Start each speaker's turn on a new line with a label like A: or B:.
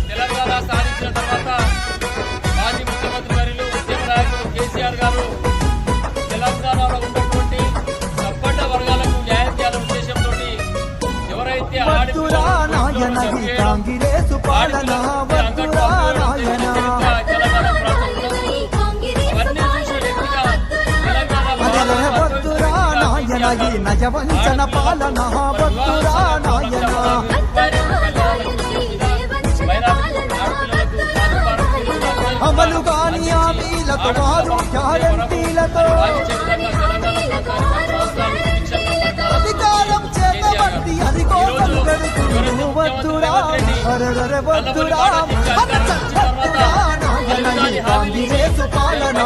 A: తెలంగాణ సాధించిన తర్వాత మాజీ ముఖ్యమంత్రి వర్యులు ఉద్యమ నాయకులు కేసీఆర్ గారు తెలంగాణలో ఉన్నటువంటి సంపన్న వర్గాలకు న్యాయం చేయాలనే ఉద్దేశంతో ఎవరైతే
B: నయవంచన పాలన భక్తురా నాయన అమలు కాని హామీలతో వారు గ్యారంటీలతో అధికారం చేతబట్టి అధికోసం గడుపును వద్దురా అరెరె వద్దురా నాయన కాంగ్రెసు పాలన